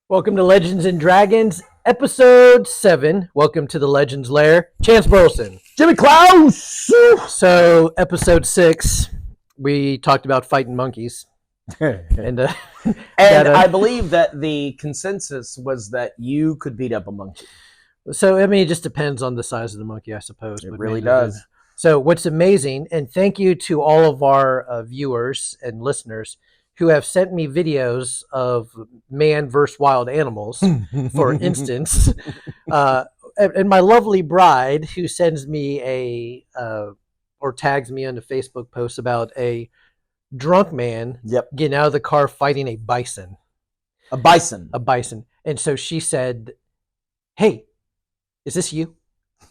Welcome to Legends and Dragons, episode 7. Welcome to the Legends Lair. Chance Burleson. Jimmy Klaus! So, episode 6, we talked about fighting monkeys. And I believe that the consensus was that you could beat up a monkey. So, I mean, it just depends on the size of the monkey, I suppose. It really does. So, what's amazing, and thank you to all of our viewers and listeners who have sent me videos of man versus wild animals, for instance. And my lovely bride, who sends me or tags me on a Facebook post about a drunk man getting out of the car fighting a bison. A bison. And so she said, "Hey, is this you?"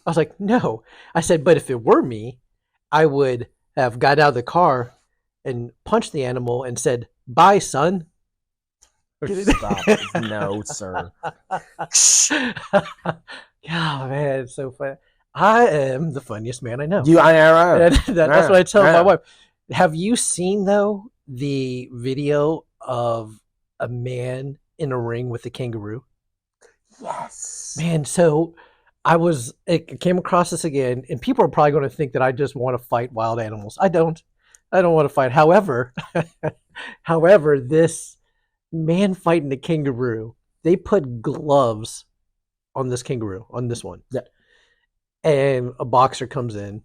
I was like, "No." I said, "But if it were me, I would have got out of the car and punched the animal and said, 'Bye, son.'" Stop. No, sir. Yeah, man, it's so funny. I am the funniest man I know. That's what I tell my wife. Have you seen, though, the video of a man in a ring with a kangaroo? Yes. Man, so I came across this again, and people are probably going to think that I just want to fight wild animals. I don't want to fight. However, this man fighting a kangaroo, they put gloves on this kangaroo, on this one. Yeah. And a boxer comes in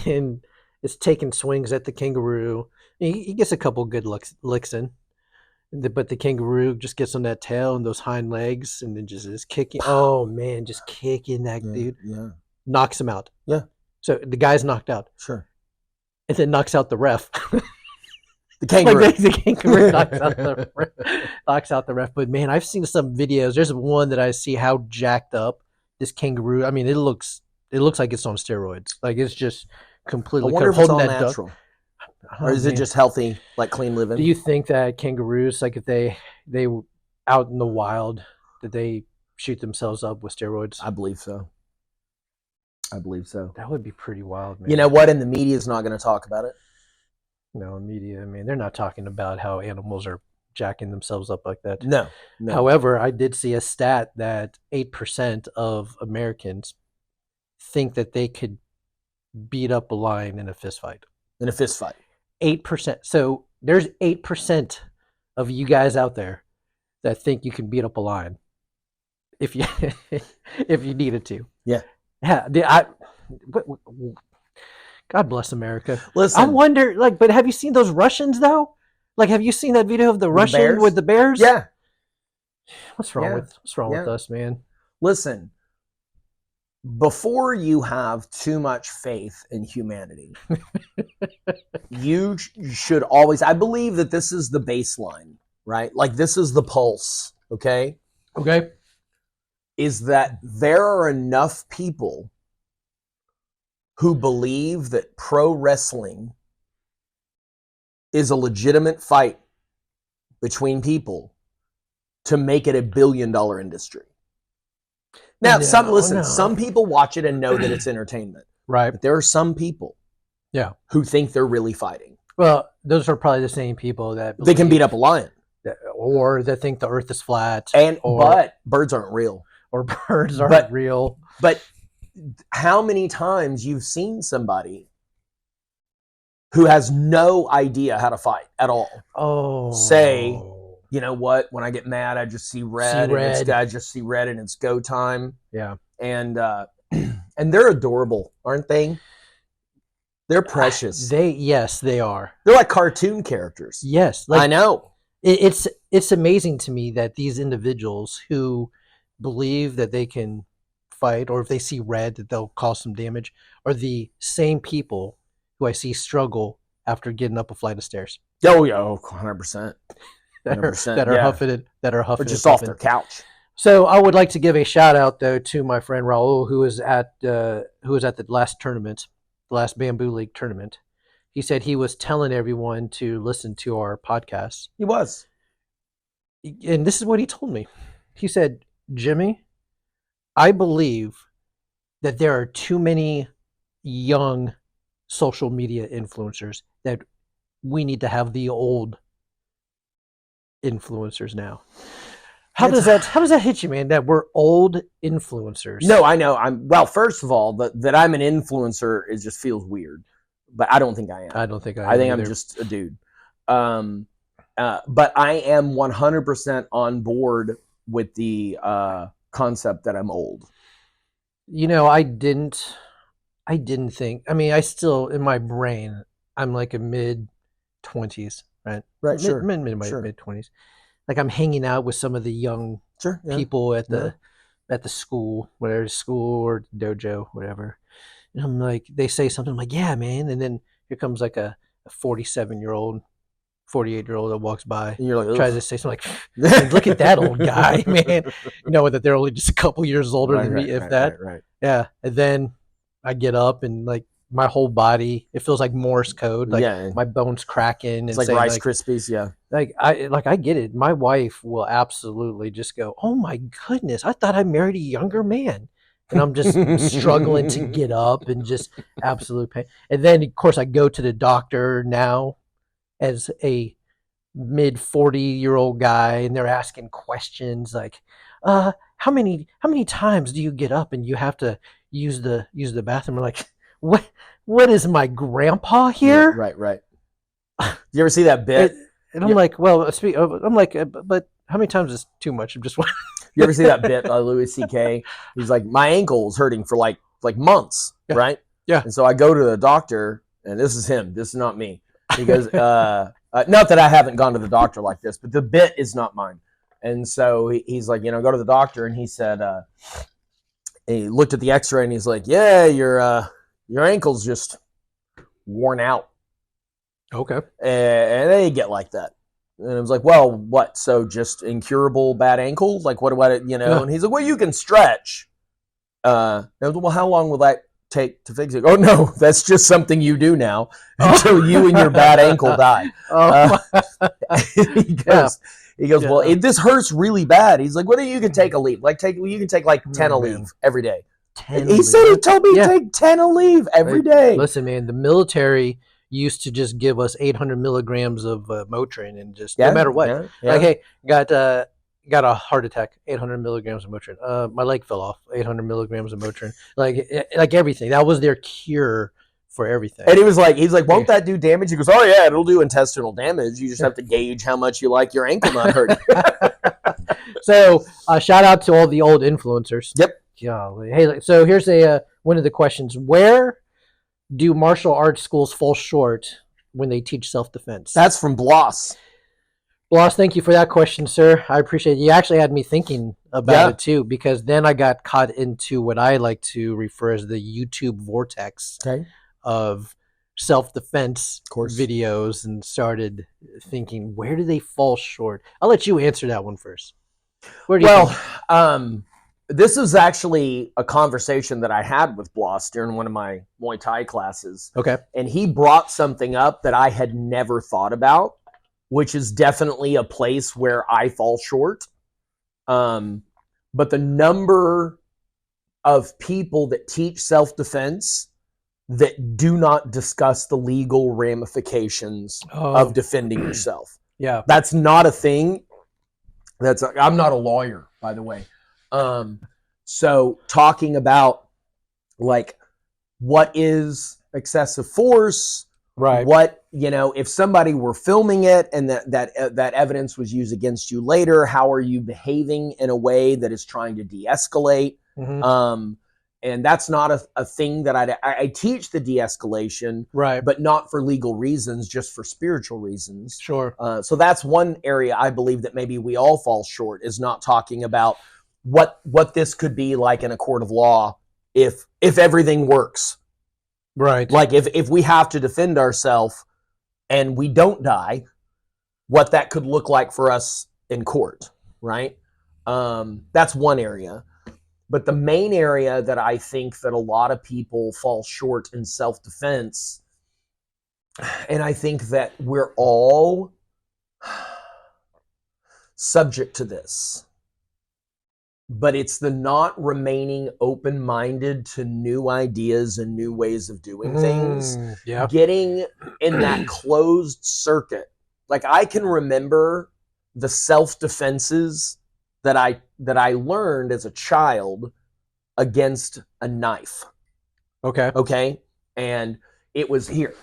and is taking swings at the kangaroo. He gets a couple good licks in. But the kangaroo just gets on that tail and those hind legs and then just is kicking. Oh, man, just kicking that dude. Yeah. Knocks him out. Yeah. So the guy's knocked out. Sure. And then knocks out the ref. The kangaroo. The kangaroo knocks out the ref. But, man, I've seen some videos. There's one that I see how jacked up this kangaroo. I mean, it looks like it's on steroids. Like, it's just completely I wonder if it's all natural. Or is it just healthy, like clean living? Do you think that kangaroos, like if they out in the wild, did they shoot themselves up with steroids? I believe so. That would be pretty wild, man. You know what? And the media is not going to talk about it. No, media. I mean, they're not talking about how animals are jacking themselves up like that. No. However, I did see a stat that 8% of Americans think that they could beat up a lion in a fist fight. 8%. So there's 8% of you guys out there that think you can beat up a lion if you if you needed to. Yeah. God bless America. Listen, I wonder, but have you seen those Russians though? Like, have you seen that video of the Russian with the bears? Yeah. What's wrong with us, man? Listen. Before you have too much faith in humanity, you should always, I believe that this is the baseline, right? Like, this is the pulse, okay? Okay. Is that there are enough people who believe that pro wrestling is a legitimate fight between people to make it a $1 billion industry. Now, some people watch it and know that it's entertainment. Right. But there are some people who think they're really fighting. Well, those are probably the same people that they can beat up a lion. Or that think the earth is flat. But birds aren't real. Or birds aren't real. But how many times you've seen somebody who has no idea how to fight at all say, you know what? When I get mad, I just see red. I just see red, and it's go time. Yeah, and they're adorable, aren't they? They're precious. They are. They're like cartoon characters. Yes, I know. It's amazing to me that these individuals who believe that they can fight, or if they see red, that they'll cause some damage, are the same people who I see struggle after getting up a flight of stairs. Oh yeah, 100%. That are huffing, or just off their couch. So I would like to give a shout out though to my friend Raul, who was at the last tournament, the last Bamboo League tournament. He said he was telling everyone to listen to our podcast. He was, and this is what he told me. He said, "Jimmy, I believe that there are too many young social media influencers that we need to have the old influencers now." How does that hit you, man? That we're old influencers. No, I know. Well. First of all, that I'm an influencer, it just feels weird, but I don't think I am. I don't think I am think either. I'm just a dude. But I am 100% on board with the concept that I'm old. You know, I didn't think. I mean, I still in my brain, I'm like a mid-20s, right? Right. Sure. Mid-20s. Like I'm hanging out with some of the young Sure. Yeah. people at Yeah. the school, whether it's school or dojo, whatever. And I'm like, they say something, I'm like, yeah, man. And then here comes like a 47-year-old, 48-year-old that walks by, And you're like, tries to say something like, look at that old guy, man. You know, that they're only just a couple years older than me, if that. Right. Yeah. And then I get up and like my whole body, it feels like Morse code. Like Yeah. my bones cracking. It's And like Rice like, Krispies. Yeah. like I get it. My wife will absolutely just go, "Oh my goodness, I thought I married a younger man." And I'm just struggling to get up and just absolute pain. And then of course I go to the doctor now as a mid 40-year-old guy, and they're asking questions like, how many times do you get up and you have to use the bathroom?" I'm like, what is my grandpa here? Yeah, right. You ever see that bit? And I'm like, well, I'm like, but how many times is too much? I'm just You ever see that bit by Louis C.K.? He's like, my ankle is hurting for like months, Yeah. right? Yeah. And so I go to the doctor, and this is him. This is not me. He goes, not that I haven't gone to the doctor like this, but the bit is not mine. And so he's like, go to the doctor, and he said, he looked at the X-ray, and he's like, yeah, your ankle's just worn out. Okay. And they get like that. And I was like, well, what? So just incurable bad ankle? Like, what about it? And he's like, well, you can stretch. I was, well, how long will that take to fix it? Oh, no, that's just something you do now until you and your bad ankle die. He goes, well, if this hurts really bad, he's like, well, you can take a leave. You can take like 10 a leave every day. He said he told me to take 10 a leave every day. Listen, man, the military used to just give us 800 milligrams of Motrin, and just no matter what, like, hey, got a heart attack, 800 milligrams of Motrin. My leg fell off, 800 milligrams of Motrin. Like everything. That was their cure for everything. And he's like, won't that do damage? He goes, oh yeah, it'll do intestinal damage. You just have to gauge how much you like your ankle not hurting. So shout out to all the old influencers. Yep. Golly. Hey, so here's one of the questions: where do martial arts schools fall short when they teach self-defense? That's from Bloss. Bloss, thank you for that question, sir. I appreciate it. You actually had me thinking about it too, because then I got caught into what I like to refer as the YouTube vortex of self-defense videos, and started thinking, where do they fall short? I'll let you answer that one first. Where do you think? This is actually a conversation that I had with Bloss during one of my Muay Thai classes. Okay. And he brought something up that I had never thought about, which is definitely a place where I fall short. But the number of people that teach self-defense that do not discuss the legal ramifications of defending yourself. Yeah. That's not a thing. I'm not a lawyer, by the way. So talking about like what is excessive force, right? What, if somebody were filming it and that evidence was used against you later, how are you behaving in a way that is trying to de-escalate? Mm-hmm. And that's not a thing that I teach the de-escalation, right? But not for legal reasons, just for spiritual reasons. Sure. So that's one area I believe that maybe we all fall short, is not talking about what this could be like in a court of law if everything works. Right. Like if we have to defend ourselves and we don't die, what that could look like for us in court, right? That's one area. But the main area that I think that a lot of people fall short in self-defense, and I think that we're all subject to this, but it's the not remaining open-minded to new ideas and new ways of doing things. Yeah. Getting in that closed circuit. Like I can remember the self-defenses that I learned as a child against a knife. Okay. Okay? And it was here,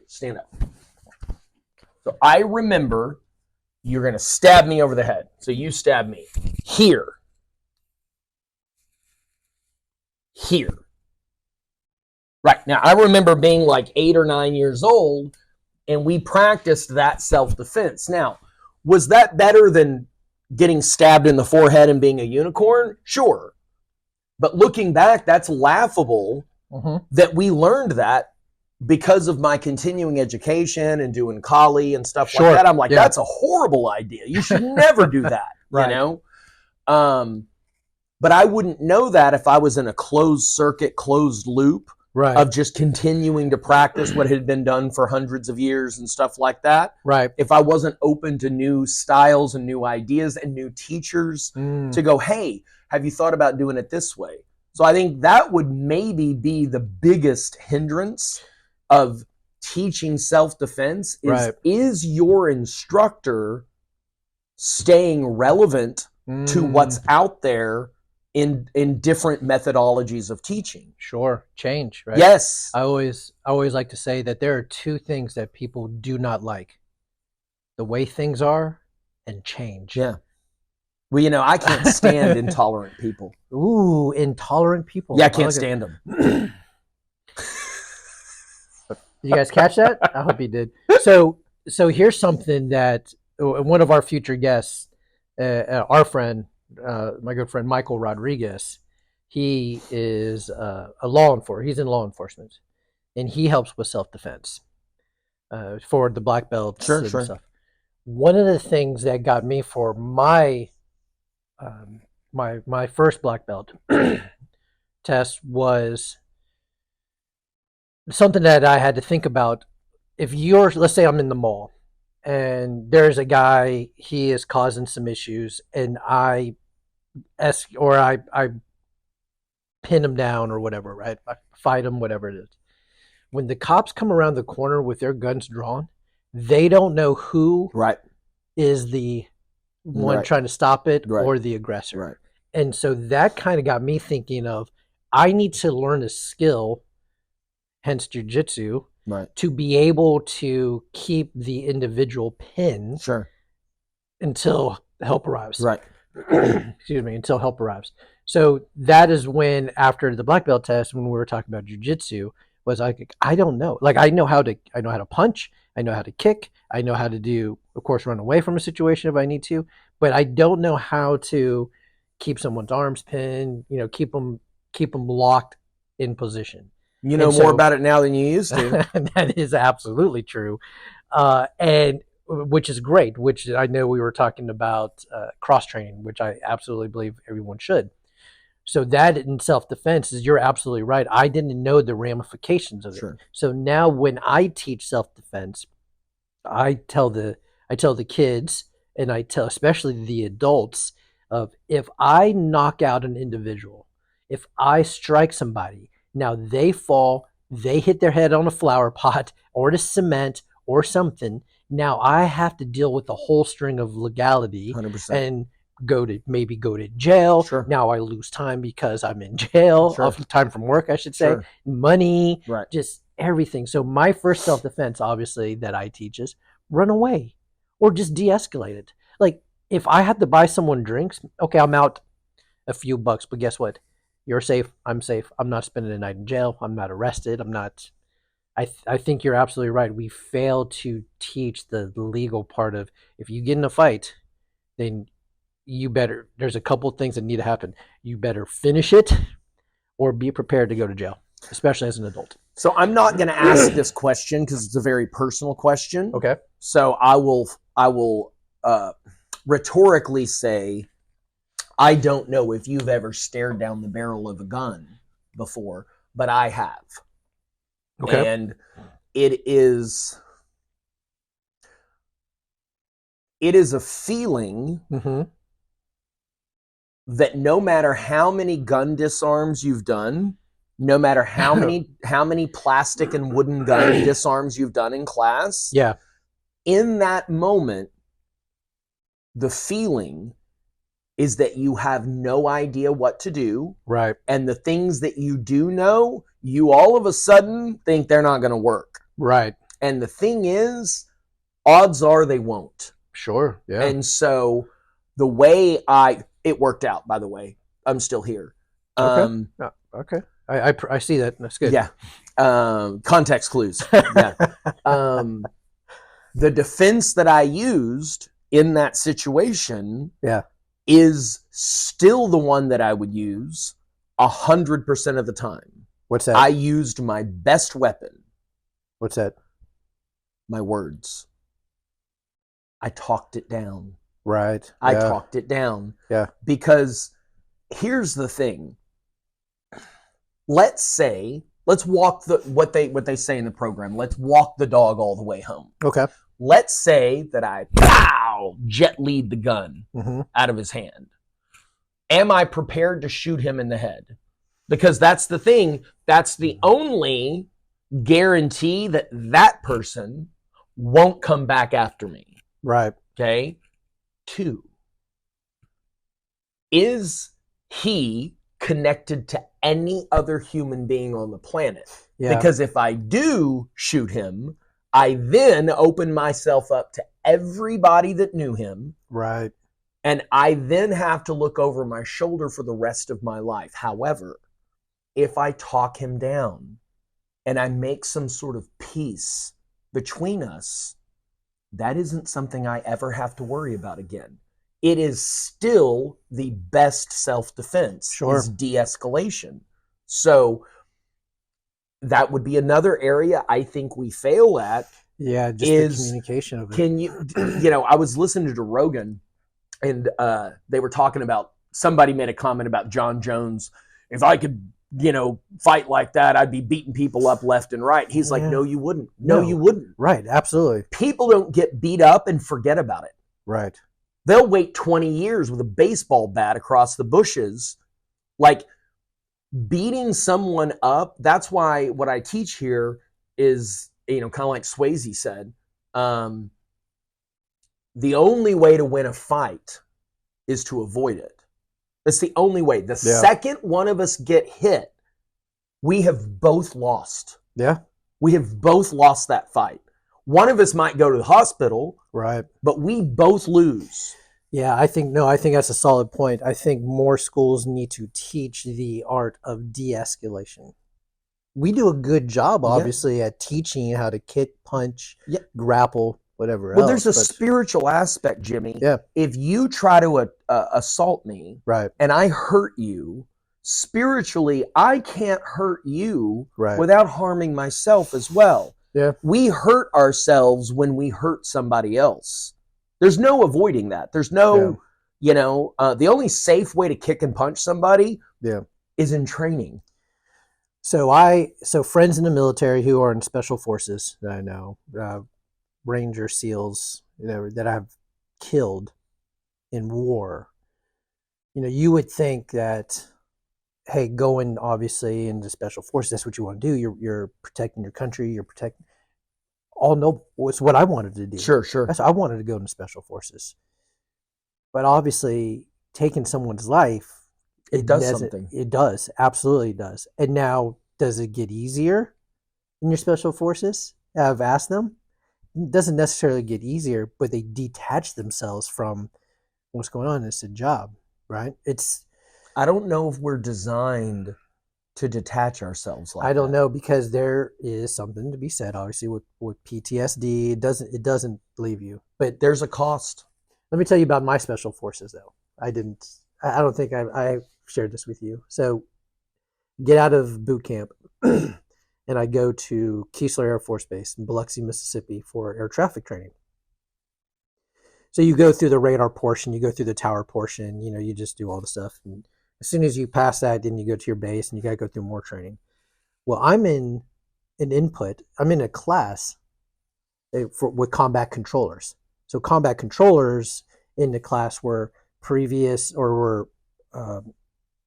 stand up. So I remember, you're going to stab me over the head. So you stab me here. Here. Right. Now, I remember being like 8 or 9 years old, and we practiced that self-defense. Now, was that better than getting stabbed in the forehead and being a unicorn? Sure. But looking back, that's laughable that we learned that because of my continuing education and doing Kali and stuff like that. I'm like, that's a horrible idea. You should never do that, right. You know? But I wouldn't know that if I was in a closed circuit, closed loop of just continuing to practice what had been done for hundreds of years and stuff like that. Right. If I wasn't open to new styles and new ideas and new teachers to go, hey, have you thought about doing it this way? So I think that would maybe be the biggest hindrance of teaching self-defense is your instructor staying relevant to what's out there in different methodologies of teaching. Sure. Change, right? Yes. I always like to say that there are two things that people do not like: the way things are and change. Yeah. Well, you know, I can't stand intolerant people. Ooh, intolerant people. Yeah, I can't stand them. Did you guys catch that? I hope you did. So here's something that one of our future guests, our friend, my good friend Michael Rodriguez, he is he's in law enforcement, and he helps with self-defense for the black belts and stuff. One of the things that got me for my my first black belt test was something that I had to think about. If let's say I'm in the mall and there's a guy, he is causing some issues, and I pin him down or whatever, right? I fight him, whatever it is. When the cops come around the corner with their guns drawn, they don't know who is the one trying to stop it or the aggressor. Right. And so that kind of got me thinking of, I need to learn a skill, hence jujitsu, to be able to keep the individual pinned until help arrives. Right. Excuse me, until help arrives. So that is when, after the black belt test, when we were talking about jujitsu, was like, I don't know. Like, I know how to punch, I know how to kick, I know how to do, of course, run away from a situation if I need to, but I don't know how to keep someone's arms pinned, keep them locked in position. You know more about it now than you used to. That is absolutely true. And which is great, which I know we were talking about cross-training, which I absolutely believe everyone should. So that in self-defense is, you're absolutely right. I didn't know the ramifications of it. So now when I teach self-defense, I tell the kids, and I tell especially the adults, of if I knock out an individual, if I strike somebody, now they fall, they hit their head on a flower pot or to cement or something. Now I have to deal with the whole string of legality 100%. and go to jail. Now I lose time because I'm in jail, time from work, I should say, money, just everything. So my first self-defense, obviously, that I teach is run away or just de-escalate it. Like, if I had to buy someone drinks, okay, I'm out a few bucks, but guess what? You're safe. I'm safe. I'm not spending the night in jail. I'm not arrested. I'm not. I think you're absolutely right. We fail to teach the legal part of, if you get in a fight, then there's a couple of things that need to happen. You better finish it or be prepared to go to jail, especially as an adult. So I'm not going to ask this question because it's a very personal question. Okay. So I will rhetorically say, I don't know if you've ever stared down the barrel of a gun before, but I have. Okay. And it is a feeling that no matter how many gun disarms you've done, no matter how many plastic and wooden gun disarms you've done in class, in that moment, the feeling is that you have no idea what to do. Right. And the things that you do know, you all of a sudden think they're not going to work. Right. And the thing is, odds are they won't. Sure. Yeah. And so the way it worked out, by the way, I'm still here. Okay. Okay. I see that. That's good. Yeah. Context clues. Yeah. The defense that I used in that situation is still the one that I would use 100% of the time. What's that? I used my best weapon. What's that? My words. I talked it down. Right. I talked it down. Yeah. Because here's the thing. Let's walk what they say in the program. Let's walk the dog all the way home. Okay. Let's say that I jet lead the gun out of his hand. Am I prepared to shoot him in the head? Because that's the thing. That's the only guarantee that that person won't come back after me. Right. Okay. 2, is he connected to any other human being on the planet? Yeah. Because if I do shoot him, I then open myself up to everybody that knew him. Right. And I then have to look over my shoulder for the rest of my life. However, if I talk him down and I make some sort of peace between us, that isn't something I ever have to worry about again. It is still the best self-defense, is de-escalation. So that would be another area I think we fail at. Yeah, just the communication of it. Can you, I was listening to Rogan, and they were talking about, somebody made a comment about John Jones. If I could, fight like that, I'd be beating people up left and right. He's like, no, you wouldn't. No, you wouldn't. Right, absolutely. People don't get beat up and forget about it. Right. They'll wait 20 years with a baseball bat across the bushes. Like, beating someone up, that's why what I teach here is, kind of like Swayze said, the only way to win a fight is to avoid it. That's the only way. The second one of us get hit, we have both lost. Yeah. We have both lost that fight. One of us might go to the hospital, right, but we both lose. Yeah, I think that's a solid point. I think more schools need to teach the art of de-escalation. We do a good job, obviously, at teaching how to kick, punch, grapple, whatever else. Well, there's a spiritual aspect, Jimmy. Yeah. If you try to assault me, right, and I hurt you, spiritually, I can't hurt you right, without harming myself as well. Yeah. We hurt ourselves when we hurt somebody else. There's no avoiding that. There's no, the only safe way to kick and punch somebody is in training. So friends in the military who are in special forces that I know, Ranger SEALs, that I've killed in war, you would think that, hey, going obviously into special forces, that's what you want to do. You're protecting your country. You're protecting. All noble. It's what I wanted to do. Sure. I wanted to go into special forces, but obviously, taking someone's life, it does something. It does, absolutely does. And now, does it get easier in your special forces? I've asked them. It doesn't necessarily get easier, but they detach themselves from what's going on. It's a job, right? I don't know if we're designed to detach ourselves like that. I don't know, because there is something to be said, obviously, with PTSD. It doesn't leave you, but there's a cost. Let me tell you about my special forces, though. I don't think I shared this with you. So, get out of boot camp, and I go to Keesler Air Force Base in Biloxi, Mississippi, for air traffic training. So you go through the radar portion, you go through the tower portion, you just do all the stuff. And as soon as you pass that, then you go to your base and you got to go through more training. Well, I'm in a class with combat controllers. So combat controllers in the class were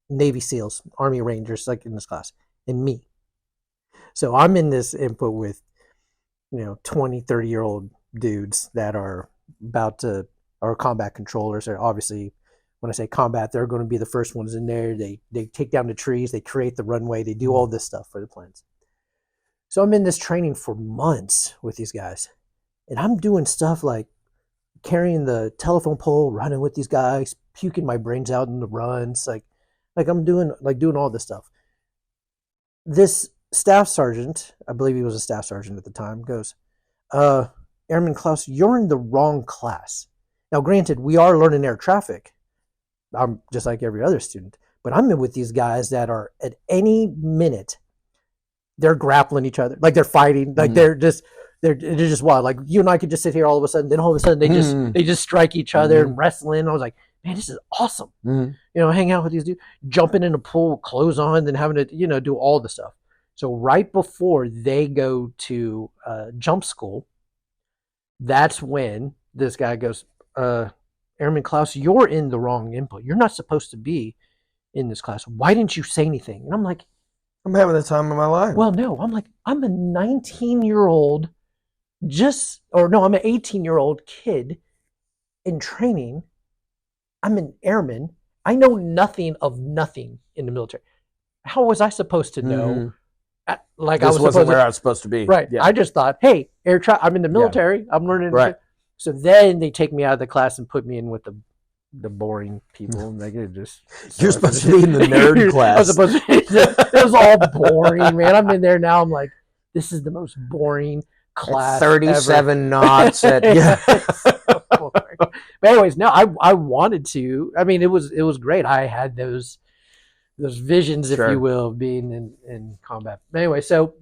Navy SEALs, Army Rangers, like in this class, and me. So I'm in this input with, 20, 30-year-old dudes that are combat controllers, are obviously when I say combat, they're going to be the first ones in there. They take down the trees, they create the runway, they do all this stuff for the planes. So I'm in this training for months with these guys, and I'm doing stuff like carrying the telephone pole, running with these guys, puking my brains out in the runs, like I'm doing all this stuff. This staff sergeant, I believe he was a staff sergeant at the time, goes, Airman Klaus, you're in the wrong class. Now, granted, we are learning air traffic. I'm just like every other student, but I'm in with these guys that are at any minute, they're grappling each other, like they're fighting, like they're just wild. Like you and I could just sit here all of a sudden, then all of a sudden they just strike each other and wrestling. I was like, man, this is awesome. You know, hang out with these dudes, jumping in a pool, clothes on, then having to, you know, do all the stuff. So right before they go to jump school, that's when this guy goes, Airman Klaus, you're in the wrong input. You're not supposed to be in this class. Why didn't you say anything? And I'm like, I'm having the time of my life. Well, no, I'm like, I'm a 19-year-old I'm an 18-year-old kid in training. I'm an airman. I know nothing of nothing in the military. How was I supposed to know? Like this wasn't where I was supposed to be. Right. Yeah. I just thought, hey, I'm in the military. Yeah. I'm learning. Right. So then they take me out of the class and put me in with the boring people. And they just you're supposed to be in the nerd class. I was supposed to be. It was all boring, man. I'm in there now. I'm like, this is the most boring class. At 37 ever. Knots. But anyways, no, I wanted to. I mean, it was great. I had those visions, if you will, of being in combat. But anyway, so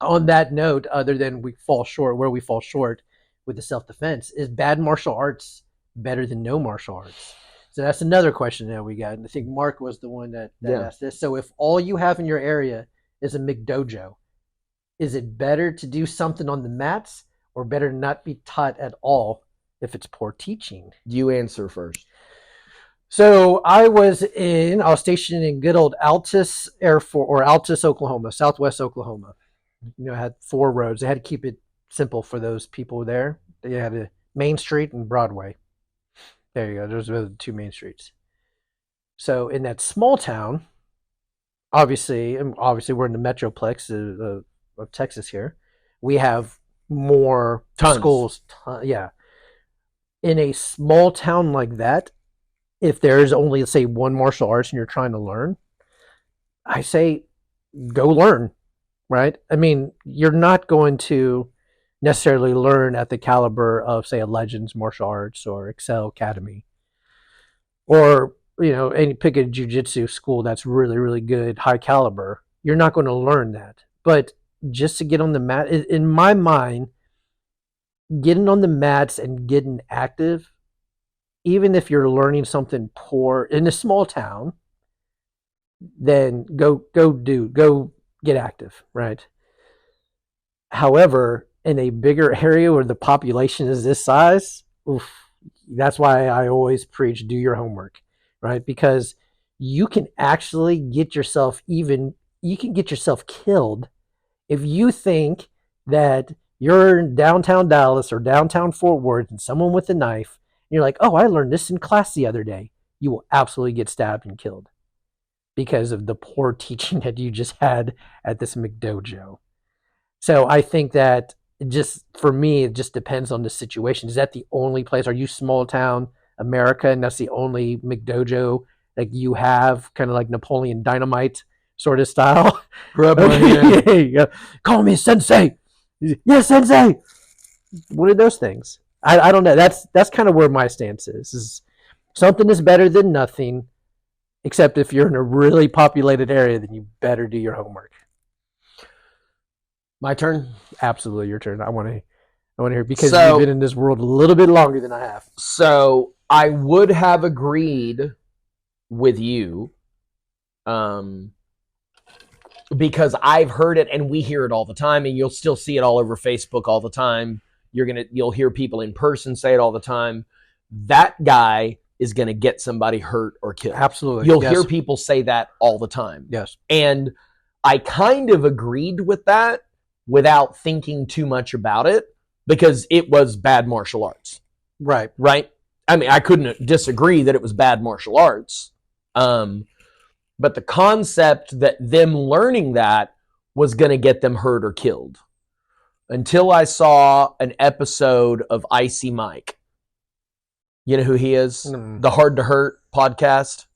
on that note, other than where we fall short with the self-defense, is bad martial arts better than no martial arts? So that's another question that we got. And I think Mark was the one that asked this. So if all you have in your area is a McDojo, is it better to do something on the mats or better not be taught at all if it's poor teaching? You answer first. So I was stationed in good old Altus Air Force, or Altus, Oklahoma, Southwest Oklahoma. You know, it had 4 roads. They had to keep it simple for those people there. They had a Main Street and Broadway. There you go. Those are the 2 main streets. So in that small town, obviously we're in the metroplex of Texas here. We have more schools. In a small town like that, if there's only, let's say, one martial arts and you're trying to learn, I say go learn, right? I mean, you're not going to necessarily learn at the caliber of, say, a Legends Martial Arts or Excel Academy, or, you know, any pick a jiu-jitsu school that's really, really good, high caliber. You're not going to learn that. But just to get on the mat, in my mind, getting on the mats and getting active, even if you're learning something poor in a small town, then go get active, right? However, in a bigger area where the population is this size, that's why I always preach do your homework, right? Because you can actually get yourself killed if you think that you're in downtown Dallas or downtown Fort Worth and someone with a knife, and you're like, oh, I learned this in class the other day. You will absolutely get stabbed and killed because of the poor teaching that you just had at this McDojo. So I think that for me, it just depends on the situation. Is that the only place? Are you small town America and that's the only McDojo like you have, kind of like Napoleon Dynamite sort of style? Grab my hand. Call me sensei. Yes, sensei. What are those things? I don't know. That's kind of where my stance is something is better than nothing, except if you're in a really populated area, then you better do your homework. My turn? Absolutely your turn. I want to hear, because you've been in this world a little bit longer than I have. So I would have agreed with you, because I've heard it and we hear it all the time, and you'll still see it all over Facebook all the time. You'll hear people in person say it all the time. That guy is going to get somebody hurt or killed. Absolutely. You'll hear people say that all the time. Yes. And I kind of agreed with that without thinking too much about it, because it was bad martial arts. Right. Right. I mean, I couldn't disagree that it was bad martial arts. But the concept that them learning that was going to get them hurt or killed. Until I saw an episode of Icy Mike. You know who he is? The Hard to Hurt podcast.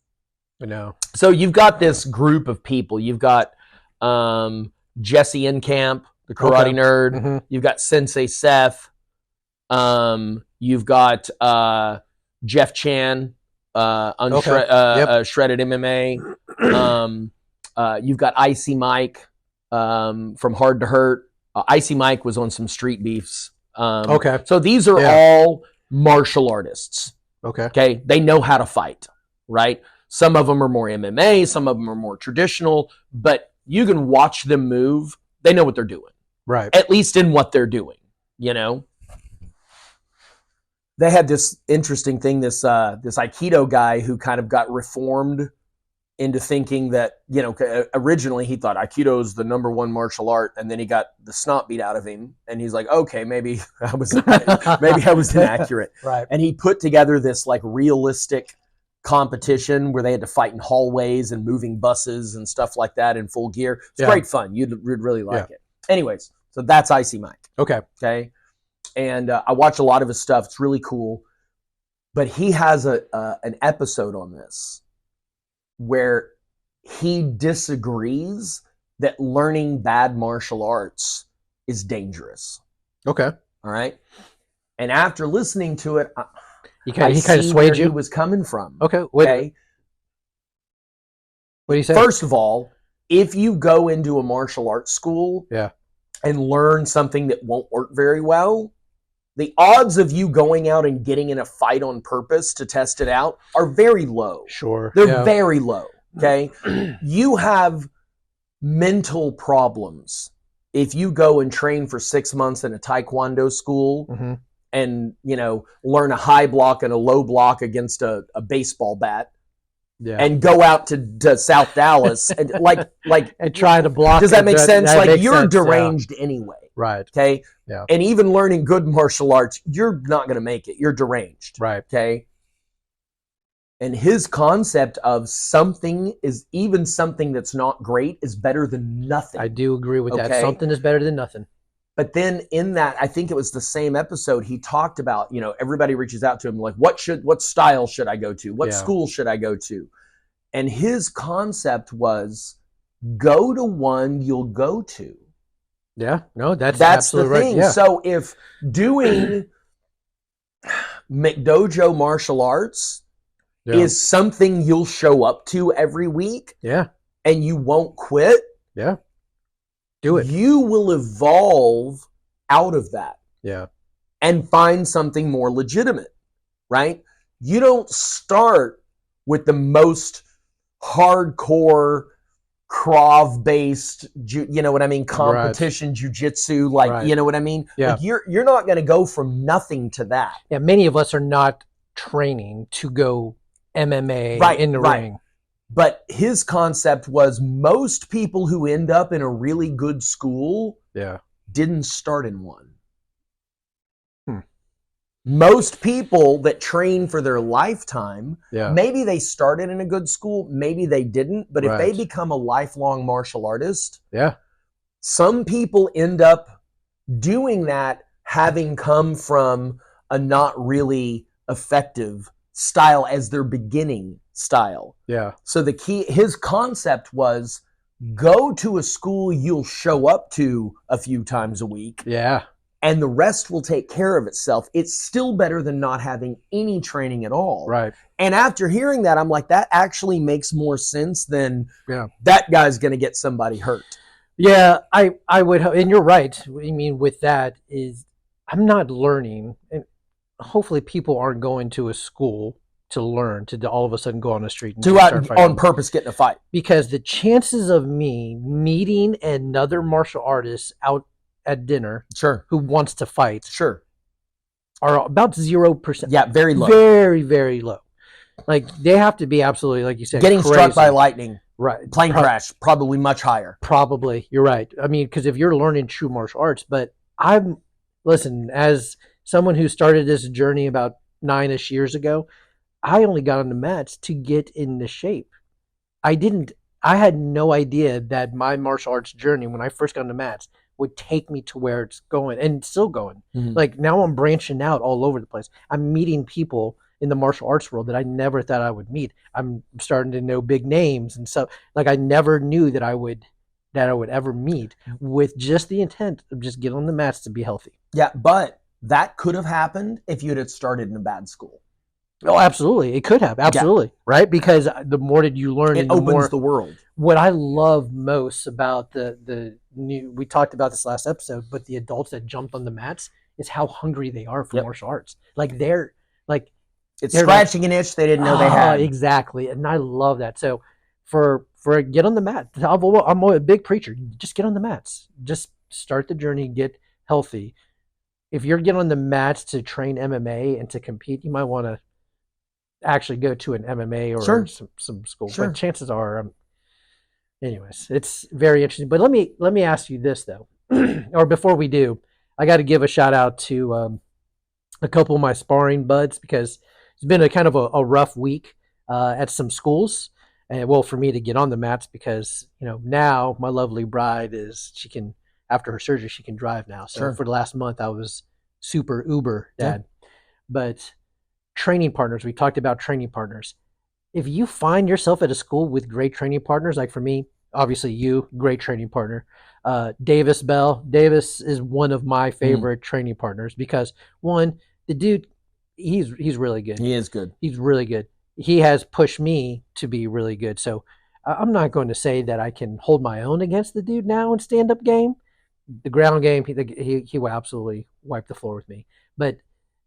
No. So you've got this group of people. You've got Jesse Incamp, the karate nerd. Mm-hmm. You've got Sensei Seth. You've got Jeff Chan, Shredded MMA. You've got Icy Mike from Hard to Hurt. Icy Mike was on some Street Beefs. So these are all martial artists. Okay. They know how to fight, right? Some of them are more MMA, some of them are more traditional, but you can watch them move. They know what they're doing. Right. At least in what they're doing, you know? They had this interesting thing, this Aikido guy who kind of got reformed into thinking that, you know, originally he thought Aikido is the number one martial art, and then he got the snot beat out of him, and he's like, okay, maybe I was inaccurate. Right. And he put together this like realistic competition where they had to fight in hallways and moving buses and stuff like that in full gear. It's great fun. You'd really like it. Anyways, so that's Icy Mike. Okay. And I watch a lot of his stuff. It's really cool. But he has an episode on this where he disagrees that learning bad martial arts is dangerous. Okay. All right. And after listening to it, he kind of swayed you. He was coming from. Okay. Okay. What do you say? First of all, if you go into a martial arts school and learn something that won't work very well, the odds of you going out and getting in a fight on purpose to test it out are very low. Sure. They're very low. Okay. You have mental problems if you go and train for 6 months in a Taekwondo school and, you know, learn a high block and a low block against a baseball bat. And go out to South Dallas and like and try to block. Does that make sense? Like you're deranged anyway. Right. Okay. Yeah. And even learning good martial arts, you're not going to make it. You're deranged. Right. Okay. And his concept of something that's not great is better than nothing. I do agree with that. Something is better than nothing. But then in that, I think it was the same episode, he talked about, you know, everybody reaches out to him like, what style should I go to? What school should I go to? And his concept was go to one you'll go to. Yeah, no, that's the thing. Right. Yeah. So if doing McDojo martial arts is something you'll show up to every week, and you won't quit, do it. You will evolve out of that. Yeah. And find something more legitimate, right? You don't start with the most hardcore Krav-based, you know what I mean, competition jiu-jitsu, like, you know what I mean? Yeah. Like you're not going to go from nothing to that. Yeah, many of us are not training to go MMA in the ring. But his concept was most people who end up in a really good school didn't start in one. Most people that train for their lifetime, maybe they started in a good school, maybe they didn't. But if they become a lifelong martial artist, some people end up doing that having come from a not really effective style as their beginning style. Yeah. So his concept was go to a school you'll show up to a few times a week. Yeah. And the rest will take care of itself. It's still better than not having any training at all. Right. And after hearing that, I'm like, that actually makes more sense than that guy's going to get somebody hurt. Yeah, I would, and you're right. I mean, with that is, I'm not learning, and hopefully people aren't going to a school to learn, to all of a sudden go on the street and to out on purpose get in a fight. Because the chances of me meeting another martial artist out at dinner who wants to fight are about 0%. Yeah, very low. Very, very low. Like, they have to be absolutely, like you said, getting crazy. Struck by lightning. Right. Plane crash, probably much higher. Probably. You're right. I mean, because if you're learning true martial arts, but listen, as someone who started this journey about 9-ish years ago, I only got on the mats to get into shape. I didn't. I had no idea that my martial arts journey, when I first got on the mats, would take me to where it's going, and it's still going. Mhm. Like now, I'm branching out all over the place. I'm meeting people in the martial arts world that I never thought I would meet. I'm starting to know big names and stuff. Like I never knew that I would ever meet, with just the intent of just get on the mats to be healthy. Yeah, but that could have happened if you had started in a bad school. Oh, absolutely. It could have. Absolutely. Right? Because the more that you learn, It and the opens more the world. what I love most about the new, we talked about this last episode, but the adults that jumped on the mats is how hungry they are for Yep. martial arts. Like they're like It's they're scratching an itch they didn't know they had. Exactly. And I love that. So for get on the mat. I'm a big preacher. Just get on the mats. Just start the journey, get healthy. If you're getting on the mats to train MMA and to compete, you might want to actually go to an MMA or Sure. some school. Sure. But chances are, anyways, it's very interesting. But let me ask you this though, or before we do, I got to give a shout out to a couple of my sparring buds, because it's been a kind of a rough week at some schools. And well, for me to get on the mats, because now my lovely bride she can, after her surgery, she can drive now. So Sure. for the last month, I was super uber dad. Yeah. But training partners, we talked about training partners. If you find yourself at a school with great training partners, like for me, obviously you, great training partner. Davis is one of my favorite training partners, because one, the dude, he's really good. He is good. He's really good. He has pushed me to be really good. So I'm not going to say that I can hold my own against the dude now in stand-up game. The ground game, he will absolutely wipe the floor with me. But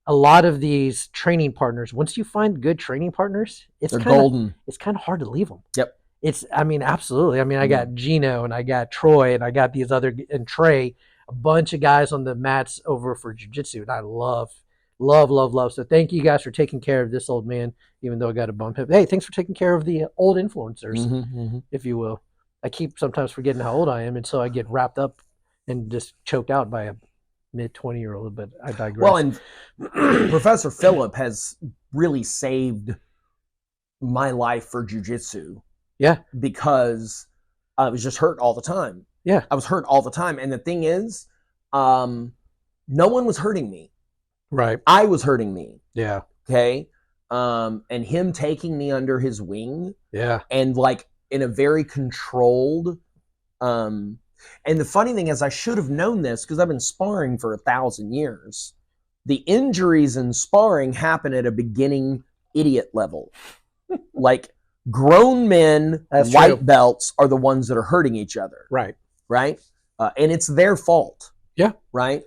a lot of these training partners, once you find good training partners, They're golden. It's kind of hard to leave them. Yep. Absolutely. I mean, I got Gino and I got Troy and I got these other, and Trey, a bunch of guys on the mats over for jiu-jitsu. And I love. So thank you guys for taking care of this old man, even though I got a bump hip. Hey, thanks for taking care of the old influencers, if you will. I keep sometimes forgetting how old I am, and so I get wrapped up and just choked out by a mid-20-year-old, but I digress. Well, and Professor Phillip has really saved my life for jiu-jitsu. Yeah. Because I was just hurt all the time. Yeah. I was hurt all the time. And the thing is, no one was hurting me. Right. I was hurting me. Yeah. Okay. And him taking me under his wing. Yeah. And like in a very controlled, and the funny thing is, I should have known this because I've been sparring for 1,000 years. The injuries in sparring happen at a beginning idiot level. Like grown men, white belts are the ones that are hurting each other. Right. Right. And it's their fault. Yeah. Right.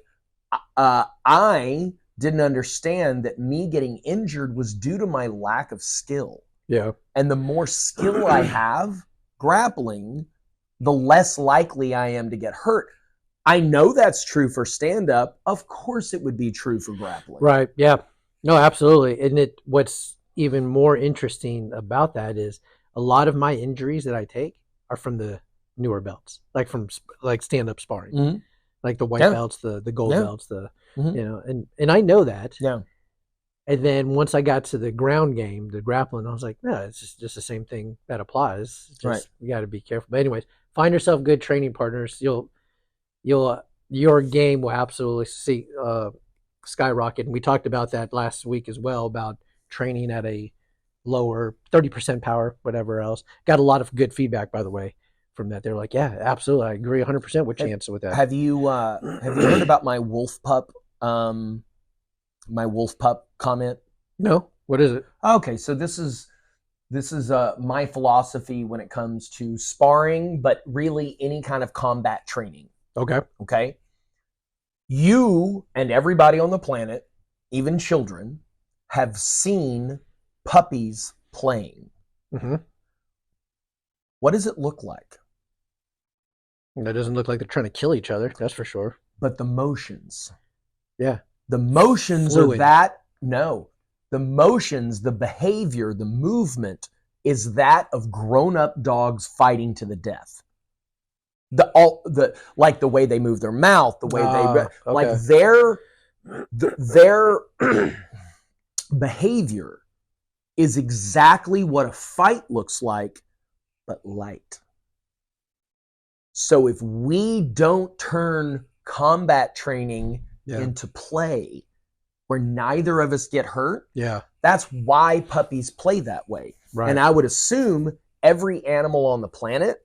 I didn't understand that me getting injured was due to my lack of skill. Yeah. And the more skill I have grappling, the less likely I am to get hurt. I know that's true for stand-up. Of course it would be true for grappling. Right. Yeah. No, absolutely. And what's even more interesting about that is a lot of my injuries that I take are from the newer belts, like from like stand-up sparring, like the white belts, the gold belts, and I know that. Yeah. And then once I got to the ground game, the grappling, I was like, no, it's just the same thing that applies. It's just, you got to be careful. But anyways, find yourself good training partners. Your game will absolutely skyrocket. And we talked about that last week as well, about training at a lower 30% power, whatever else. Got a lot of good feedback, by the way, from that. They're like, yeah, absolutely, I agree 100% with Chance with that. Have you heard about my wolf pup? My wolf pup comment? No. What is it? Okay, so this is my philosophy when it comes to sparring, but really any kind of combat training. Okay. You and everybody on the planet, even children, have seen puppies playing. What does it look like? That doesn't look like they're trying to kill each other, that's for sure. But the motions. Yeah. The motions Fluid. are that. No. The motions, the behavior, the movement is that of grown-up dogs fighting to the death. Like the way they move their mouth, the way like behavior is exactly what a fight looks like, but light. So if we don't turn combat training into play where neither of us get hurt, that's why puppies play that way. Right. And I would assume every animal on the planet,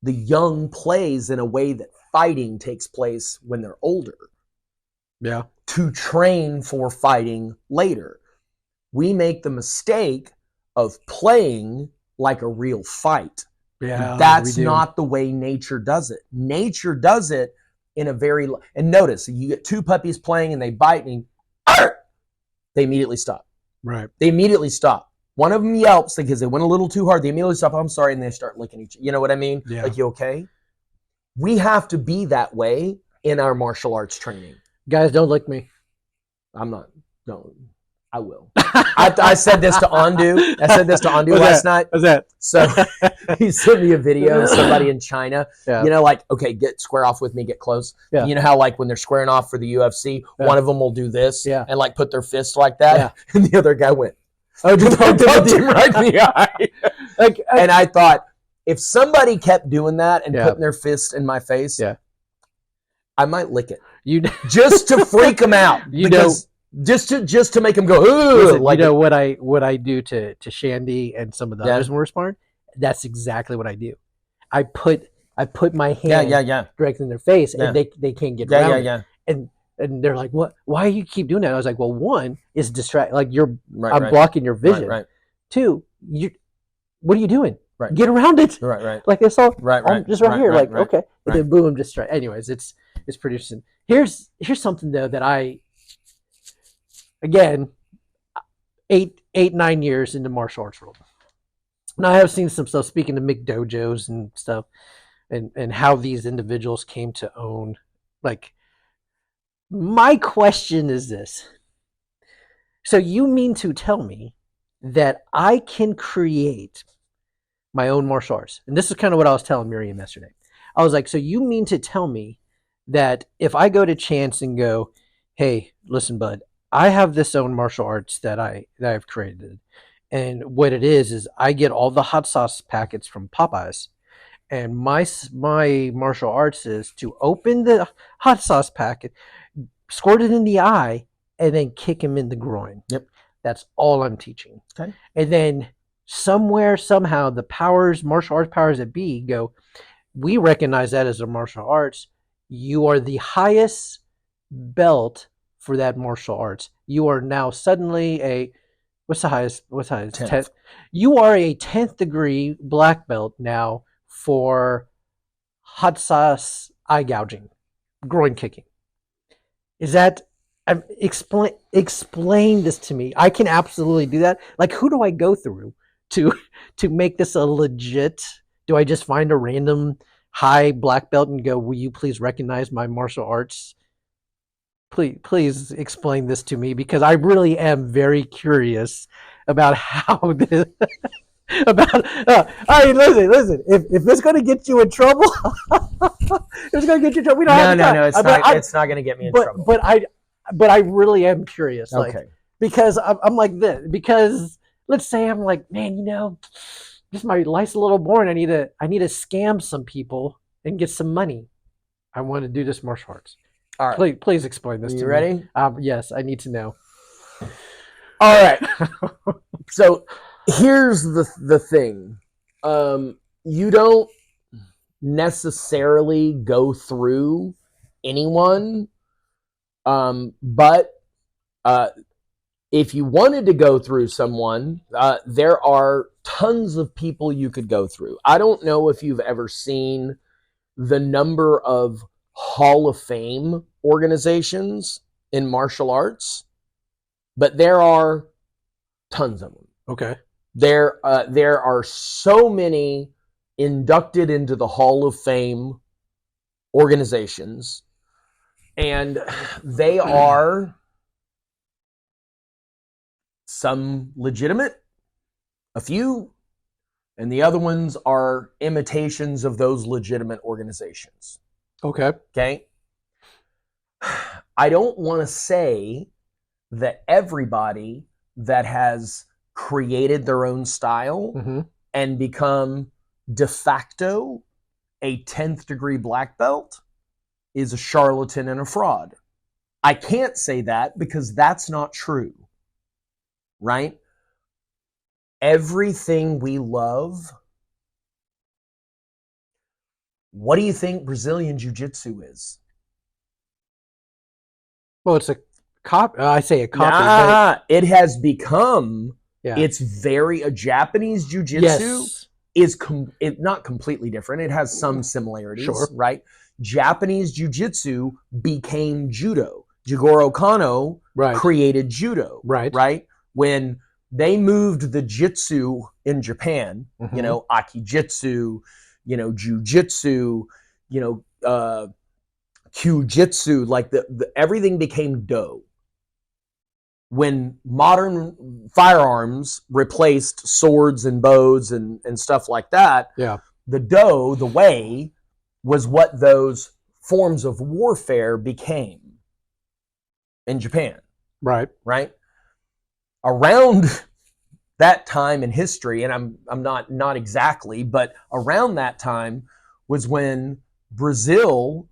the young plays in a way that fighting takes place when they're older. Yeah. To train for fighting later. We make the mistake of playing like a real fight. Yeah. That's not the way nature does it. Nature does it in a very, and notice, you get two puppies playing and they bite and they immediately stop. Right. They immediately stop. One of them yelps because they went a little too hard. They immediately stop. I'm sorry. And they start licking each other. You know what I mean? Yeah. Like, you okay? We have to be that way in our martial arts training. Guys, don't lick me. I'm not. Don't. I will. I said this to Andu. I said this to Andu last night. What's that? So he sent me a video of somebody in China. Yeah. You know, like, okay, get square off with me, get close. Yeah. You know how, like, when they're squaring off for the UFC, one of them will do this and, like, put their fist like that. And the other guy went, pumped him right in the eye. And I thought, if somebody kept doing that and putting their fist in my face, I might lick it. Just to freak them out. Just to make them go, ooh. Listen, like, you know what I do to Shandy and some of the others when we're sparring? That's exactly what I do. I put my hand directly in their face, and they can't get around it. And they're like, "What? Why do you keep doing that?" I was like, "Well, one is distract. Like, I'm blocking your vision. Right. Two, what are you doing? Right. Get around it. Right. Like it's all just right here. Right, okay. And then boom, distract. Anyways, it's pretty interesting. Here's something though that I, again, 9 years into martial arts world. Now I have seen some stuff, speaking to McDojos and stuff, and how these individuals came to own. Like, my question is this. So you mean to tell me that I can create my own martial arts? And this is kind of what I was telling Miriam yesterday. I was like, so you mean to tell me that if I go to Chance and go, hey, listen, bud, I have this own martial arts that I've created. And what it is I get all the hot sauce packets from Popeyes. And my martial arts is to open the hot sauce packet, squirt it in the eye, and then kick him in the groin. Yep. That's all I'm teaching. Okay. And then somewhere, somehow, the martial arts powers that be go, we recognize that as a martial arts. You are the highest belt for that martial arts. You are now suddenly what's the highest? 10th. You are a 10th degree black belt now for hot sauce eye gouging, groin kicking. Is that, explain this to me. I can absolutely do that. Like, who do I go through to make this a legit? Do I just find a random high black belt and go, will you please recognize my martial arts? Please explain this to me, because I really am very curious about how this about all right, listen, if it's going to get you in trouble, it's going to get you in trouble. We don't have no, it's not going to get me in trouble. But I really am curious, like, okay, because I'm like this, because let's say I'm like, man, this my life's a little boring. I need to scam some people and get some money. I want to do this martial arts. All right, please explain this to me. You ready? Yes, I need to know. All right. So here's the thing. You don't necessarily go through anyone, but if you wanted to go through someone, there are tons of people you could go through. I don't know if you've ever seen the number of Hall of Fame organizations in martial arts, but there are tons of them. Okay. There are so many inducted into the Hall of Fame organizations, and they are some legitimate, a few, and the other ones are imitations of those legitimate organizations. Okay. I don't want to say that everybody that has created their own style Mm-hmm. and become de facto a 10th degree black belt is a charlatan and a fraud. I can't say that because that's not true, right? Everything we love. What do you think Brazilian Jiu-Jitsu is? Well, it's a copy. I say a copy, Nah, it has become. Yeah. It's very a Japanese Jiu-Jitsu yes, is not completely different. It has some similarities, Sure. right? Japanese Jiu-Jitsu became Judo. Jigoro Kano right, created Judo, right, right? When they moved the Jitsu in Japan, Mhm. Akijitsu, Jiu-Jitsu, Kyujitsu, like the everything became Do. When modern firearms replaced swords and bows and stuff like that, Yeah. the Do, the way, was what those forms of warfare became in Japan, Right. right? Around that time in history, and I'm not exactly, but around that time was when Brazil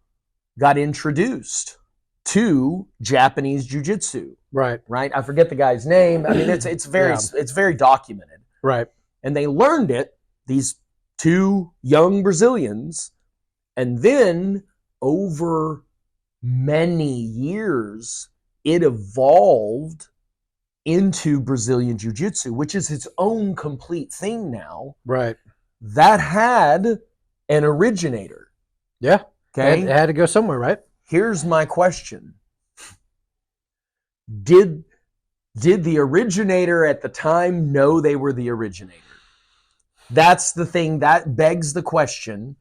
got introduced to Japanese Jiu-Jitsu. Right. Right? I forget the guy's name. I mean, it's very documented. Right. And they learned it, these two young Brazilians, and then over many years, it evolved into Brazilian Jiu-Jitsu, which is its own complete thing now. Right. That had an originator. Yeah. Okay. It had to go somewhere, right? Here's my question. Did the originator at the time know they were the originator? That's the thing that begs the question.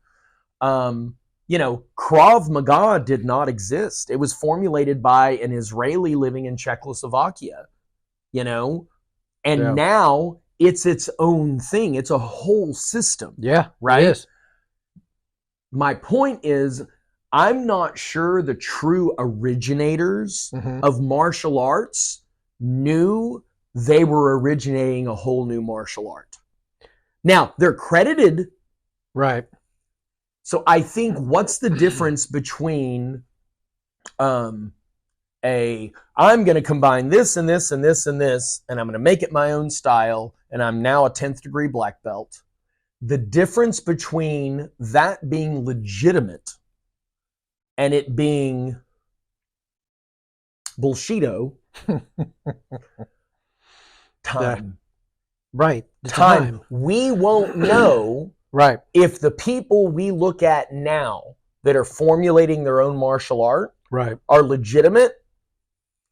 Krav Maga did not exist. It was formulated by an Israeli living in Czechoslovakia, and Yeah. now it's its own thing. It's a whole system. Yeah. Right? It is. My point is, I'm not sure the true originators Mhm. of martial arts knew they were originating a whole new martial art. Now, they're credited. Right. So I think what's the difference between I'm going to combine this and this and this and this, and I'm going to make it my own style, and I'm now a 10th degree black belt. The difference between that being legitimate and it being bullshito, time. Right. Time. We won't know Right. if the people we look at now that are formulating their own martial art Right. are legitimate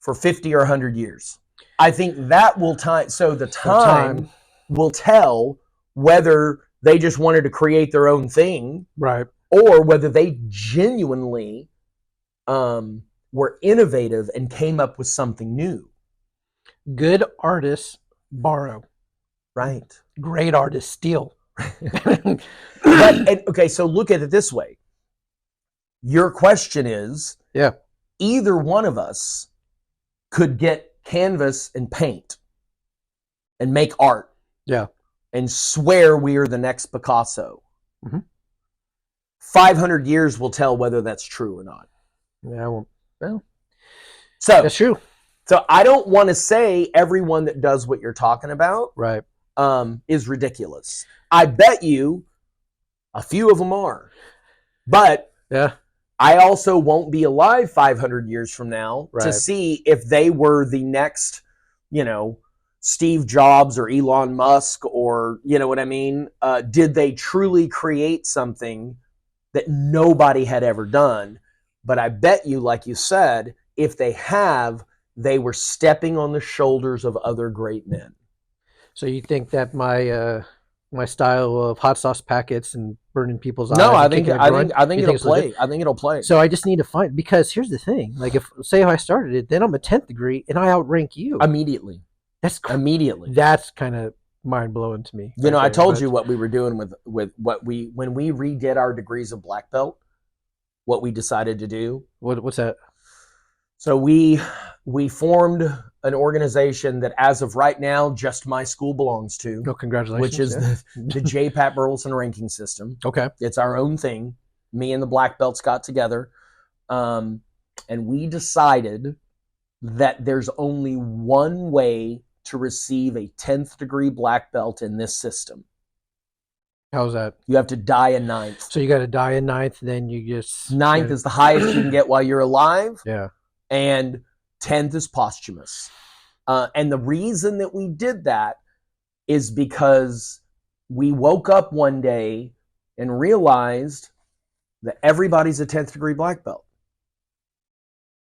for 50 or 100 years. I think that will time. So the time will tell whether they just wanted to create their own thing, Right. or whether they genuinely were innovative and came up with something new. Good artists borrow. Right. Great artists steal. Okay, so look at it this way. Your question is, Yeah. either one of us could get canvas and paint and make art. Yeah. And swear we are the next Picasso. Mm-hmm. 500 years will tell whether that's true or not. Yeah. Well, so that's true. So I don't want to say everyone that does what you're talking about right. Is ridiculous. I bet you a few of them are. But yeah, I also won't be alive 500 years from now to see if they were the next, Steve Jobs or Elon Musk, or, you know what I mean? Did they truly create something that nobody had ever done? But I bet you, like you said, if they have, they were stepping on the shoulders of other great men. So you think that my style of hot sauce packets and burning people's eyes? No, I think it'll play. I think it'll play. So I just need to find, because here's the thing: like, if say I started it, then I'm a 10th degree and I outrank you immediately. That's immediately. That's kind of mind blowing to me. I told you what we were doing with what when we redid our degrees of black belt. What we decided to do. What's that? So we formed an organization that, as of right now, just my school belongs to, Oh, congratulations. which is the J. Pat Burleson ranking system. Okay. It's our own thing. Me and the black belts got together, and we decided that there's only one way to receive a 10th degree black belt in this system. How's that? You have to die a ninth. So you got to die in ninth, then you just... Ninth is the highest you can get while you're alive. Yeah. And 10th is posthumous. And the reason that we did that is because we woke up one day and realized that everybody's a 10th degree black belt.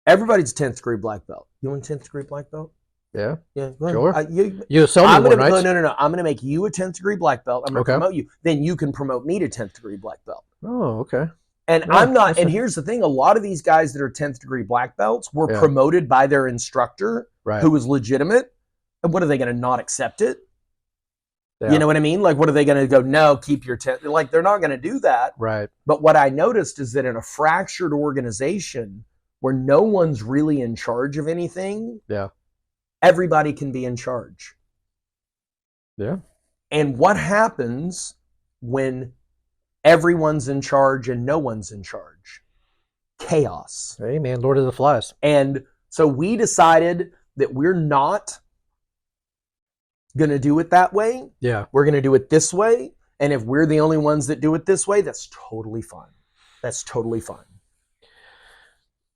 Everybody's a 10th degree black belt. You want a 10th degree black belt? Yeah. Yeah. Sure. You sell me one, right? No. I'm going to make you a 10th degree black belt. I'm going to promote you. Then you can promote me to 10th degree black belt. Oh, okay. And I'm not, and here's the thing, a lot of these guys that are 10th degree black belts were promoted by their instructor, who was legitimate. And what are they going to not accept it? Yeah. You know what I mean? Like, what are they going to go, no, keep your 10th? Like, they're not going to do that. Right. But what I noticed is that in a fractured organization where no one's really in charge of anything, everybody can be in charge. Yeah. And what happens when everyone's in charge and no one's in charge? Chaos. Hey, man, Lord of the Flies. And so we decided that we're not going to do it that way. Yeah. We're going to do it this way. And if we're the only ones that do it this way, that's totally fine. That's totally fine.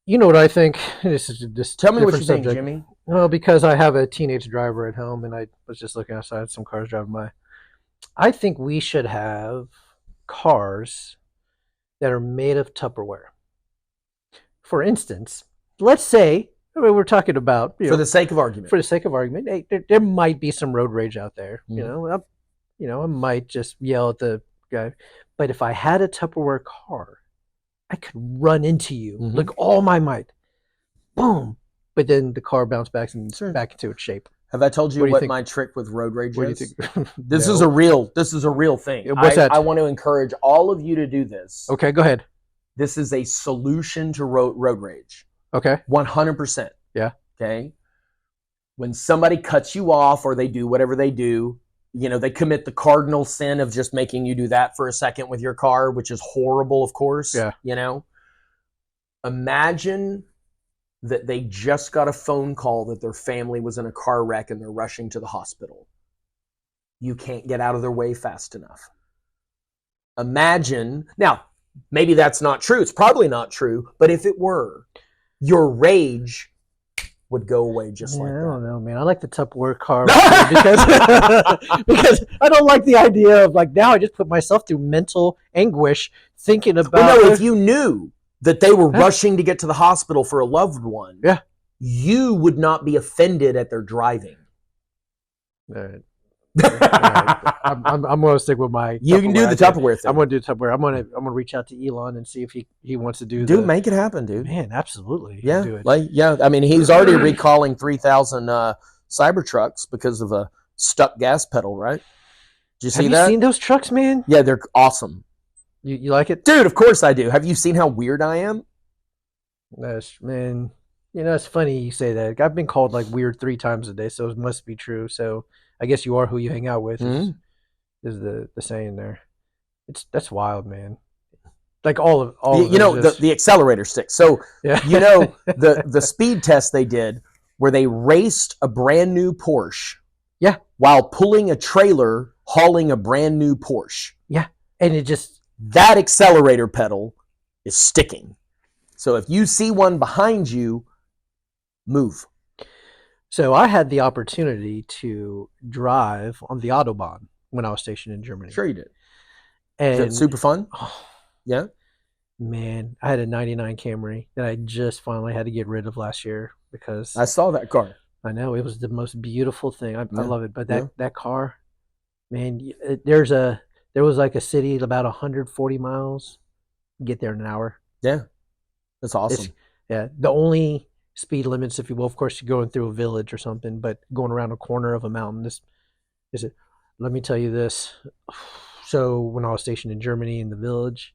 You know what I think? This is just tell me what you think, Jimmy. Well, because I have a teenage driver at home, and I was just looking outside, some cars driving by. I think we should have cars that are made of Tupperware. For instance, let's say we're talking about for the sake of argument. For the sake of argument, hey, there might be some road rage out there. I might just yell at the guy, but if I had a Tupperware car, I could run into you like all my might, boom. But then the car bounced back into its shape. Have I told you what my trick with road rage is? What do you think? This is a real thing. What's that? I want to encourage all of you to do this. Okay, go ahead. This is a solution to road rage. Okay. 100%. Yeah. Okay. When somebody cuts you off or they do whatever they do, they commit the cardinal sin of just making you do that for a second with your car, which is horrible, of course. Yeah. Imagine that they just got a phone call that their family was in a car wreck and they're rushing to the hospital. You can't get out of their way fast enough. Imagine, now, maybe that's not true. It's probably not true. But if it were, your rage would go away just like that. I don't know, man. I like the Tupperware car because I don't like the idea of now I just put myself through mental anguish thinking about... Well, no, if you knew that they were rushing to get to the hospital for a loved one, you would not be offended at their driving. All right. I'm going to stick with my. You can do the Tupperware thing. I'm going to do Tupperware. I'm going to reach out to Elon and see if he wants to do. Make it happen, dude. Man, absolutely. Yeah, do it. I mean, he's already recalling 3,000 Cybertrucks because of a stuck gas pedal. Right? Did you see that? Have you seen those trucks, man? Yeah, they're awesome. You like it, dude? Of course I do. Have you seen how weird I am? Man. It's funny you say that. I've been called weird 3 times a day, so it must be true. So I guess you are who you hang out with. Is the saying there? That's wild, man. All the accelerator stick. So the speed test they did where they raced a brand new Porsche. Yeah. While pulling a trailer hauling a brand new Porsche. Yeah. And that accelerator pedal is sticking. So if you see one behind you, move. So I had the opportunity to drive on the Autobahn when I was stationed in Germany. Sure you did. And is it super fun? Yeah. Man, I had a 99 Camry that I just finally had to get rid of last year because... I saw that car. I know. It was the most beautiful thing. I love it. But that car, man, there was a city about 140 miles. Get there in an hour. Yeah. That's awesome. The only speed limits, if you will, of course, you're going through a village or something, but going around a corner of a mountain, let me tell you this. So when I was stationed in Germany in the village,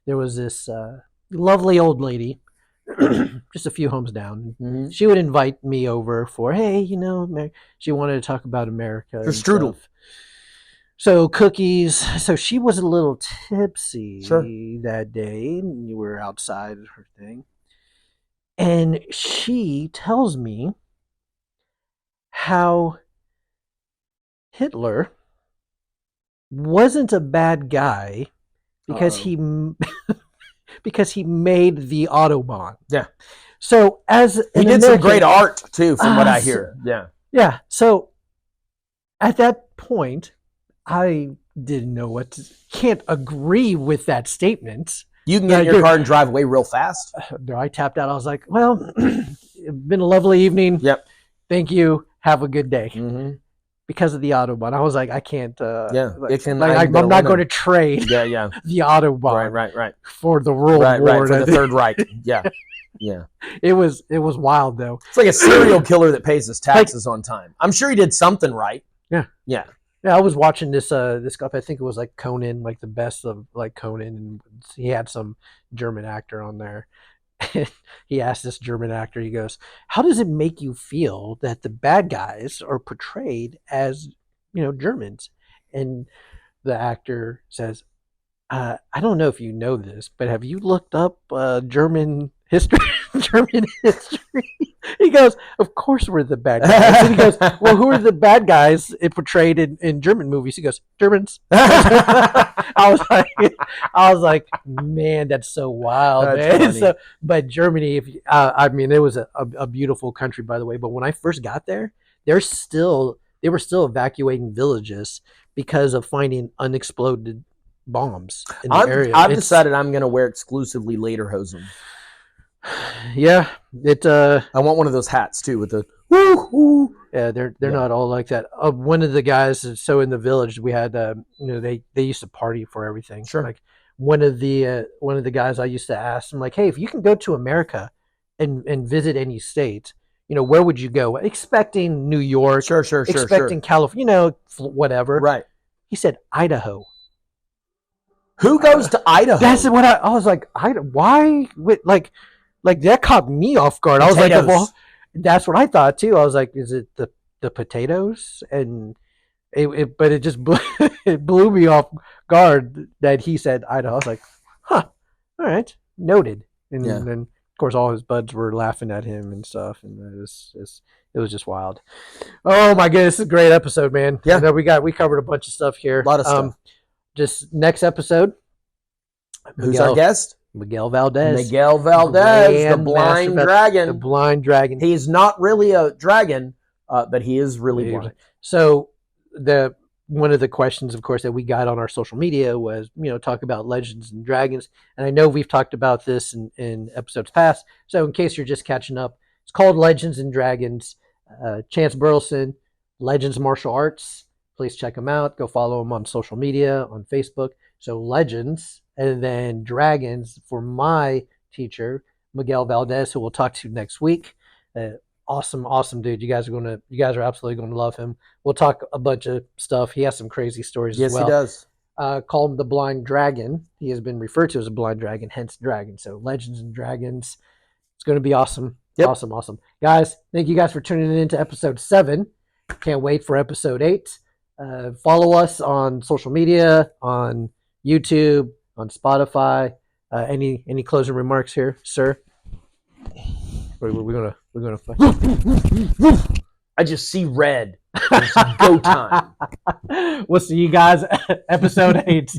there was this lovely old lady just a few homes down. Mhm. She would invite me over for, hey, you know, she wanted to talk about America For and strudel. stuff. So cookies. So she was a little tipsy Sure. that day, and we were outside her thing. And she tells me how Hitler wasn't a bad guy because because he made the Autobahn. Yeah. So as he an did American, some great art too, from what I hear. Yeah. Yeah. So at that point, I didn't know what to, can't agree with that statement. You can get in your car and drive away real fast. No, I tapped out. I was like, well, it's been a lovely evening. Yep. Thank you. Have a good day. Mm-hmm. Because of the Autobahn, I was like, I can't. Yeah, I'm not going to trade. Yeah. The Autobahn. Right. For the World War. Right. For the Third Reich. Yeah. It was wild though. It's like a serial killer that pays his taxes on time. I'm sure he did something right. Yeah. I was watching this guy. I think it was like Conan, like the best of like Conan, and he had some German actor on there. He asked this German actor, he goes, how does it make you feel that the bad guys are portrayed as, Germans? And the actor says, I don't know if you know this, but have you looked up German history? German history. He goes, of course we're the bad guys. And he goes, well, who are the bad guys it portrayed in German movies? He goes, Germans. I was like, man, that's so wild, That's man. funny. So, but Germany, it was a beautiful country, by the way. But when I first got there, they were still evacuating villages because of finding unexploded bombs in the area. I've decided I'm going to wear exclusively lederhosen. Yeah, I want one of those hats too with the woo. Yeah, they're not all like that. One of the guys, so in the village we had, they used to party for everything. Sure. Like one of the guys I used to ask him, like, hey, if you can go to America and visit any state, where would you go? Expecting New York, sure, expecting California, whatever. Right. He said Idaho. Who goes to Idaho? That's what I was like. Why? Like that caught me off guard. Potatoes. I was like, well, that's what I thought too. I was like, is it the potatoes? And but it just it blew me off guard that he said Idaho. I was like, huh, all right, noted. And then of course all his buds were laughing at him and stuff, and it was just wild. Oh my goodness, it's a great episode, man. Yeah, we covered a bunch of stuff here. A lot of stuff. Just next episode. Who's our guest? Miguel Valdez. The blind dragon. The blind dragon. He's not really a dragon, but he is really blind. So one of the questions, of course, that we got on our social media was, talk about Legends and Dragons. And I know we've talked about this in episodes past. So in case you're just catching up, it's called Legends and Dragons. Chance Burleson, Legends Martial Arts. Please check him out. Go follow him on social media, on Facebook. So Legends, and then Dragons for my teacher, Miguel Valdez, who we'll talk to next week. Awesome dude. You guys are absolutely going to love him. We'll talk a bunch of stuff. He has some crazy stories as well. Yes, he does. Called him the Blind Dragon. He has been referred to as a blind dragon, hence dragon. So Legends and Dragons. It's going to be awesome. Yep. Awesome. Guys, thank you guys for tuning in to episode 7. Can't wait for episode 8. Follow us on social media, on YouTube, on Spotify. Any closing remarks here, sir? We're gonna fight. I just see red. It's go time. We'll see you guys episode 8.